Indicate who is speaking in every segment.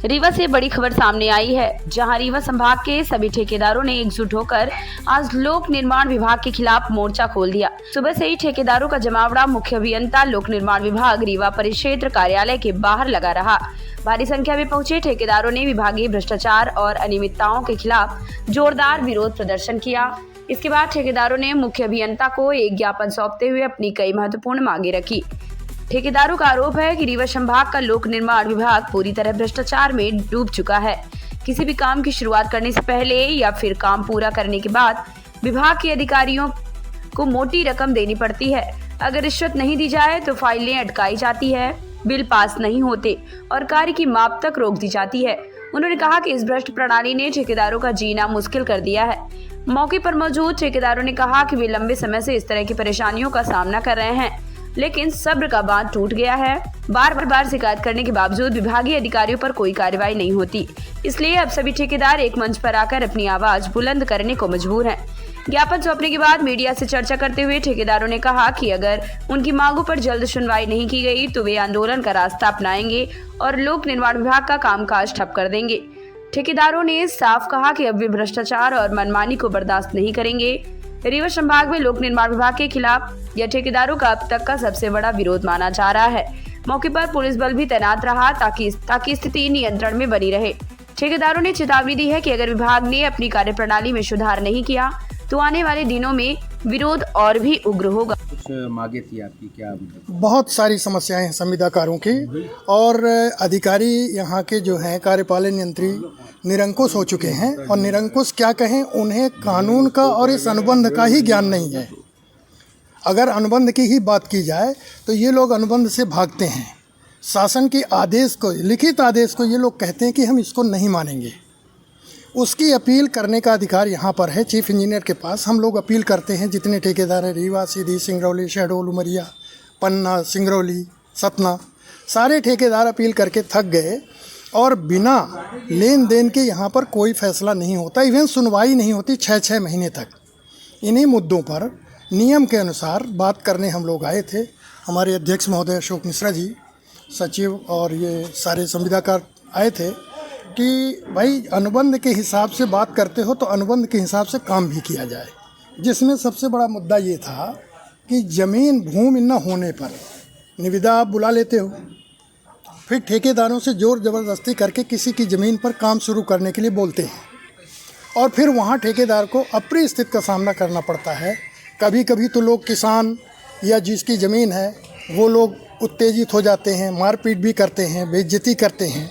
Speaker 1: रीवा से बड़ी खबर सामने आई है, जहां रीवा संभाग के सभी ठेकेदारों ने एकजुट होकर आज लोक निर्माण विभाग के खिलाफ मोर्चा खोल दिया। सुबह से ही ठेकेदारों का जमावड़ा मुख्य अभियंता लोक निर्माण विभाग रीवा परिक्षेत्र कार्यालय के बाहर लगा रहा। भारी संख्या में पहुंचे ठेकेदारों ने विभागीय भ्रष्टाचार और अनियमितताओं के खिलाफ जोरदार विरोध प्रदर्शन किया। इसके बाद ठेकेदारों ने मुख्य अभियंता को एक ज्ञापन सौंपते हुए अपनी कई महत्वपूर्ण मांगे रखी। ठेकेदारों का आरोप है कि रीवा संभाग का लोक निर्माण विभाग पूरी तरह भ्रष्टाचार में डूब चुका है। किसी भी काम की शुरुआत करने से पहले या फिर काम पूरा करने के बाद विभाग के अधिकारियों को मोटी रकम देनी पड़ती है। अगर रिश्वत नहीं दी जाए तो फाइलें अटकाई जाती है, बिल पास नहीं होते और कार्य की माप तक रोक दी जाती है। उन्होंने कहा कि इस भ्रष्ट प्रणाली ने ठेकेदारों का जीना मुश्किल कर दिया है। मौके पर मौजूद ठेकेदारों ने कहा कि वे लंबे समय से इस तरह की परेशानियों का सामना कर रहे हैं, लेकिन सब्र का बांध टूट गया है। बार शिकायत करने के बावजूद विभागीय अधिकारियों पर कोई कार्रवाई नहीं होती। इसलिए अब सभी ठेकेदार एक मंच पर आकर अपनी आवाज बुलंद करने को मजबूर हैं। ज्ञापन सौंपने के बाद मीडिया से चर्चा करते हुए ठेकेदारों ने कहा कि अगर उनकी मांगों पर जल्द सुनवाई नहीं की गई तो वे आंदोलन का रास्ता अपनाएंगे और लोक निर्माण विभाग का कामकाज ठप कर देंगे। ठेकेदारों ने साफ कहा कि अब वे भ्रष्टाचार और मनमानी को बर्दाश्त नहीं करेंगे। रीवा संभाग में लोक निर्माण विभाग के खिलाफ यह ठेकेदारों का अब तक का सबसे बड़ा विरोध माना जा रहा है। मौके पर पुलिस बल भी तैनात रहा ताकि स्थिति नियंत्रण में बनी रहे। ठेकेदारों ने चेतावनी दी है कि अगर विभाग ने अपनी कार्यप्रणाली में सुधार नहीं किया तो आने वाले दिनों में विरोध और भी उग्र होगा।
Speaker 2: कुछ मांगे थी आपकी क्या?
Speaker 3: बहुत सारी समस्याएं हैं संविदाकारों की, और अधिकारी यहाँ के जो हैं कार्यपालन यंत्री निरंकुश हो चुके हैं। और निरंकुश क्या कहें, उन्हें कानून का और इस अनुबंध का ही ज्ञान नहीं है। अगर अनुबंध की ही बात की जाए तो ये लोग अनुबंध से भागते हैं। शासन के आदेश को, लिखित आदेश को ये लोग कहते हैं कि हम इसको नहीं मानेंगे। उसकी अपील करने का अधिकार यहाँ पर है चीफ इंजीनियर के पास। हम लोग अपील करते हैं, जितने ठेकेदार हैं, रीवा, सीधी, सिंगरौली, शहडोल, उमरिया, पन्ना, सिंगरौली, सतना, सारे ठेकेदार अपील करके थक गए और बिना लेन देन के यहाँ पर कोई फैसला नहीं होता। इवन सुनवाई नहीं होती 6-6 महीने तक। इन्हीं मुद्दों पर नियम के अनुसार बात करने हम लोग आए थे। हमारे अध्यक्ष महोदय अशोक मिश्रा जी, सचिव और ये सारे संविदाकार आए थे कि भाई अनुबंध के हिसाब से बात करते हो तो अनुबंध के हिसाब से काम भी किया जाए। जिसमें सबसे बड़ा मुद्दा ये था कि ज़मीन भूमि न होने पर निविदा आप बुला लेते हो, फिर ठेकेदारों से जोर ज़बरदस्ती करके किसी की ज़मीन पर काम शुरू करने के लिए बोलते हैं और फिर वहाँ ठेकेदार को अप्रिय स्थिति का सामना करना पड़ता है। कभी कभी तो लोग किसान या जिसकी ज़मीन है वो लोग उत्तेजित हो जाते हैं, मारपीट भी करते हैं, बेइज्जती करते हैं।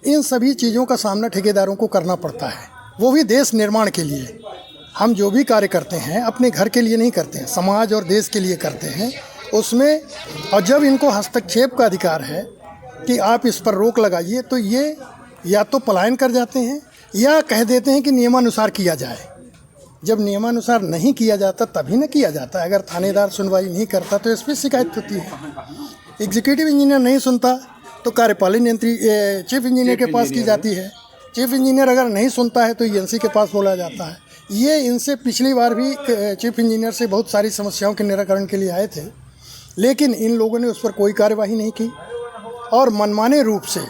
Speaker 3: इन सभी चीज़ों का सामना ठेकेदारों को करना पड़ता है, वो भी देश निर्माण के लिए। हम जो भी कार्य करते हैं अपने घर के लिए नहीं करते हैं, समाज और देश के लिए करते हैं उसमें। और जब इनको हस्तक्षेप का अधिकार है कि आप इस पर रोक लगाइए, तो ये या तो पलायन कर जाते हैं या कह देते हैं कि नियमानुसार किया जाए। जब नियमानुसार नहीं किया जाता तभी न किया जाता है। अगर थानेदार सुनवाई नहीं करता तो इस पर शिकायत होती है। एग्जीक्यूटिव इंजीनियर नहीं सुनता तो कार्यपालन यंत्री चीफ इंजीनियर के पास की जाती है। चीफ इंजीनियर अगर नहीं सुनता है तो ईएनसी के पास बोला जाता है। ये इनसे पिछली बार भी चीफ इंजीनियर से बहुत सारी समस्याओं के निराकरण के लिए आए थे, लेकिन इन लोगों ने उस पर कोई कार्यवाही नहीं की और मनमाने रूप से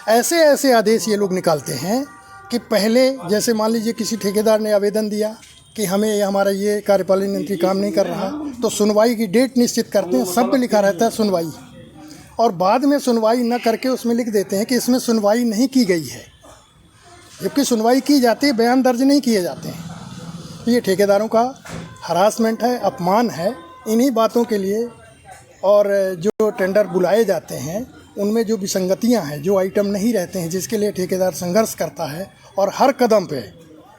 Speaker 3: ऐसे ऐसे आदेश ये लोग निकालते हैं कि पहले जैसे मान लीजिए किसी ठेकेदार ने आवेदन दिया कि हमें हमारा ये कार्यपालन यंत्री काम नहीं कर रहा, तो सुनवाई की डेट निश्चित करते हैं, सब पे लिखा रहता है सुनवाई, और बाद में सुनवाई न करके उसमें लिख देते हैं कि इसमें सुनवाई नहीं की गई है, जबकि सुनवाई की जाती है, बयान दर्ज नहीं किए जाते हैं। ये ठेकेदारों का हरासमेंट है, अपमान है। इन्हीं बातों के लिए और जो टेंडर बुलाए जाते हैं उनमें जो विसंगतियां हैं, जो आइटम नहीं रहते हैं, जिसके लिए ठेकेदार संघर्ष करता है और हर कदम पे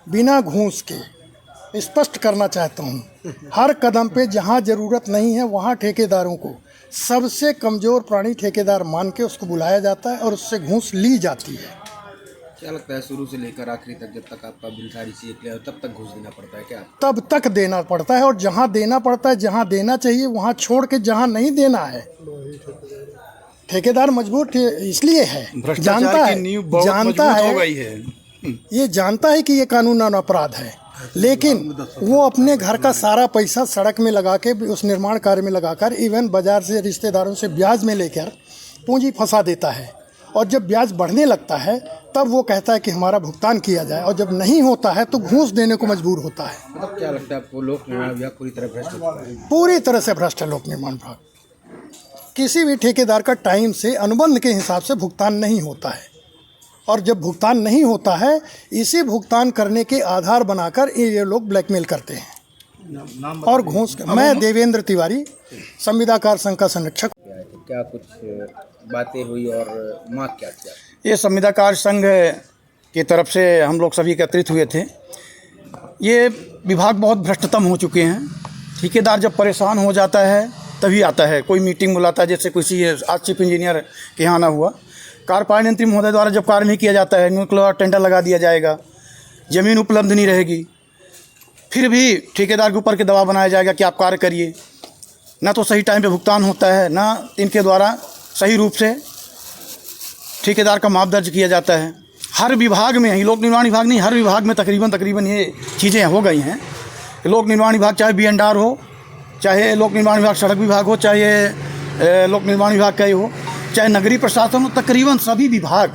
Speaker 3: बिना घूस के स्पष्ट करना चाहता हूँ, हर कदम पे जहाँ ज़रूरत नहीं है वहाँ ठेकेदारों को सबसे कमज़ोर प्राणी ठेकेदार मान के उसको बुलाया जाता है और उससे घूस ली जाती है।
Speaker 2: क्या लगता है शुरू से लेकर आखिरी तक जब तक आपका बिल सारी चीज़ें क्लियर हो तब तक घूस देना पड़ता है क्या?
Speaker 3: तब तक देना पड़ता है, और जहाँ देना पड़ता है, जहाँ देना चाहिए वहाँ छोड़ के जहाँ नहीं देना है ठेकेदार मजबूर इसलिए है, जानता है ये जानता है कि ये कानूनन अपराध है, लेकिन वो अपने घर का सारा पैसा सड़क में लगा के, उस निर्माण कार्य में लगाकर, इवन बाजार से रिश्तेदारों से ब्याज में लेकर पूंजी फंसा देता है और जब ब्याज बढ़ने लगता है तब वो कहता है कि हमारा भुगतान किया जाए, और जब नहीं होता है तो घूस देने को मजबूर होता है।
Speaker 2: मतलब क्या लगता है आपको, लोक निर्माण विभाग पूरी तरह भ्रष्ट हो चुका है?
Speaker 3: पूरी तरह से भ्रष्ट है लोक निर्माण विभाग। किसी भी ठेकेदार का टाइम से अनुबंध के हिसाब से भुगतान नहीं होता है, और जब भुगतान नहीं होता है इसी भुगतान करने के आधार बनाकर ये लोग ब्लैकमेल करते हैं और घूस। मैं देवेंद्र तिवारी, संविदाकार संघ का संरक्षक।
Speaker 2: क्या कुछ बातें हुई और मांग क्या किया?
Speaker 4: ये संविदाकार संघ की तरफ से हम लोग सभी एकत्रित हुए थे। ये विभाग बहुत भ्रष्टतम हो चुके हैं। ठेकेदार जब परेशान हो जाता है तभी आता है, कोई मीटिंग बुलाता है, जैसे किसी आज चीफ इंजीनियर के यहाँ आना हुआ। कार्यपालन यंत्री महोदय द्वारा जब कार्य नहीं किया जाता है, न्यूक्लियर टेंडर लगा दिया जाएगा, ज़मीन उपलब्ध नहीं रहेगी, फिर भी ठेकेदार के ऊपर के दबाव बनाया जाएगा कि आप कार्य करिए। ना तो सही टाइम पे भुगतान होता है, ना इनके द्वारा सही रूप से ठेकेदार का माप दर्ज किया जाता है। हर विभाग में ही, लोक निर्माण विभाग नहीं, हर विभाग में तकरीबन ये चीज़ें हो गई हैं। लोक निर्माण विभाग चाहे B&R हो, चाहे लोक निर्माण विभाग सड़क विभाग हो, चाहे लोक निर्माण विभाग का ही हो, चाहे नगरीय प्रशासन हो, तकरीबन सभी विभाग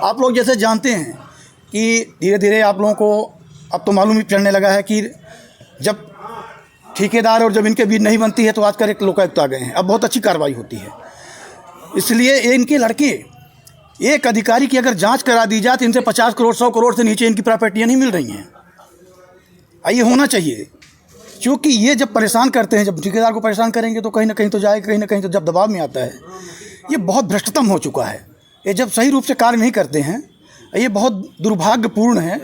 Speaker 4: आप लोग जैसे जानते हैं कि धीरे धीरे आप लोगों को अब तो मालूम ही चलने लगा है कि जब ठेकेदार और जब इनके बीच नहीं बनती है तो आजकल एक लोकायुक्त आ गए हैं, अब बहुत अच्छी कार्रवाई होती है। इसलिए इनके लड़के, एक अधिकारी की अगर जांच करा दी जाए तो इनसे 50 करोड़ 100 करोड़ से नीचे इनकी प्रॉपर्टियाँ नहीं मिल रही हैं। ये होना चाहिए, क्योंकि ये जब परेशान करते हैं, जब ठेकेदार को परेशान करेंगे तो कहीं ना कहीं तो जाएगा, कहीं ना कहीं तो जब दबाव में आता है। ये बहुत भ्रष्टतम हो चुका है। ये जब सही रूप से कार्य नहीं करते हैं, ये बहुत दुर्भाग्यपूर्ण है।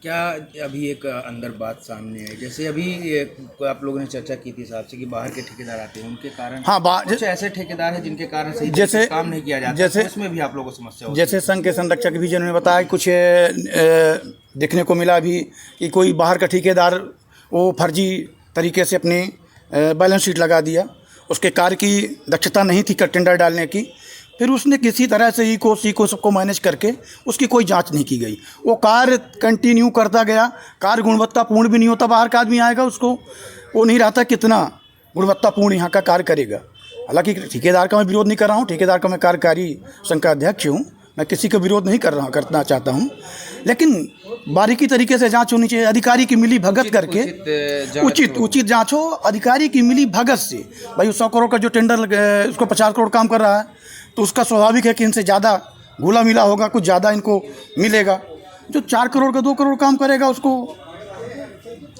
Speaker 2: क्या अभी एक अंदर बात सामने है, जैसे अभी आप लोगों ने चर्चा की थी साहब से कि बाहर के ठेकेदार आते हैं, उनके कारण कुछ ऐसे ठेकेदार हैं जिनके कारण सही जैसे काम नहीं किया जाता, जैसे उसमें भी आप लोगों को समस्या होती है।
Speaker 4: जैसे संघ के संरक्षक भी जिन्होंने बताया, कुछ देखने को मिला भी कि कोई बाहर का ठेकेदार वो फर्जी तरीके से अपनी बैलेंस शीट लगा दिया, उसके कार्य की दक्षता नहीं थी टेंडर डालने की, फिर उसने किसी तरह से सीको सबको मैनेज करके उसकी कोई जांच नहीं की गई। वो कार्य कंटिन्यू करता गया, कार्य गुणवत्तापूर्ण भी नहीं होता। बाहर का आदमी आएगा, उसको वो नहीं रहता कितना गुणवत्तापूर्ण यहाँ का कार्य करेगा। हालांकि ठेकेदार का मैं विरोध नहीं कर रहा हूँ, ठेकेदार का मैं कार्यकारी संघ का अध्यक्ष हूँ, मैं किसी का विरोध नहीं करना चाहता हूँ, लेकिन बारीकी तरीके से जांच होनी चाहिए। अधिकारी की मिली भगत करके उचित जांच हो, अधिकारी की मिली भगत से। भाई 100 करोड़ का जो टेंडर उसको 50 करोड़ काम कर रहा है तो उसका स्वाभाविक है कि इनसे ज़्यादा घुला मिला होगा, कुछ ज़्यादा इनको मिलेगा। जो 4 करोड़ का 2 करोड़ काम करेगा उसको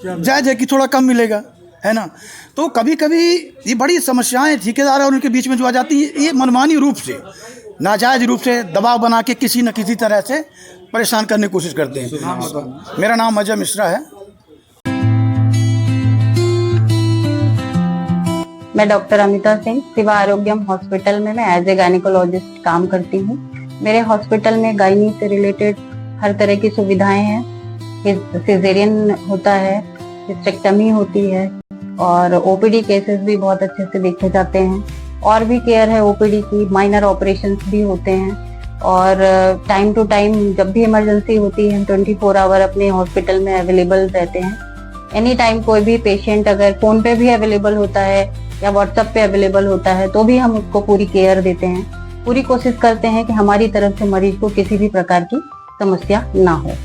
Speaker 4: जायज़ है कि थोड़ा कम मिलेगा, है ना। तो कभी कभी ये बड़ी समस्याएं ठेकेदार और उनके बीच में जो आ जाती है, ये मनमानी रूप से, नाजायज़ रूप से दबाव बना के किसी न किसी तरह से परेशान करने की कोशिश करते हैं। मेरा नाम अजय मिश्रा है।
Speaker 5: मैं डॉक्टर अमिता सिंह, शिवा आरोग्यम हॉस्पिटल में मैं एज ए गायनिकोलॉजिस्ट काम करती हूँ। मेरे हॉस्पिटल में गायनी से रिलेटेड हर तरह की सुविधाएं हैं। सिजेरियन होता है, हिस्टेक्टमी होती है और ओपीडी केसेस भी बहुत अच्छे से देखे जाते हैं। और भी केयर है ओपीडी की, माइनर ऑपरेशंस भी होते हैं और टाइम टू टाइम जब भी इमरजेंसी होती है हम 24 आवर अपने हॉस्पिटल में अवेलेबल रहते हैं। एनी टाइम कोई भी पेशेंट अगर फोन पे भी अवेलेबल होता है या व्हाट्सएप पे अवेलेबल होता है तो भी हम उसको पूरी केयर देते हैं। पूरी कोशिश करते हैं कि हमारी तरफ से मरीज को किसी भी प्रकार की समस्या ना हो।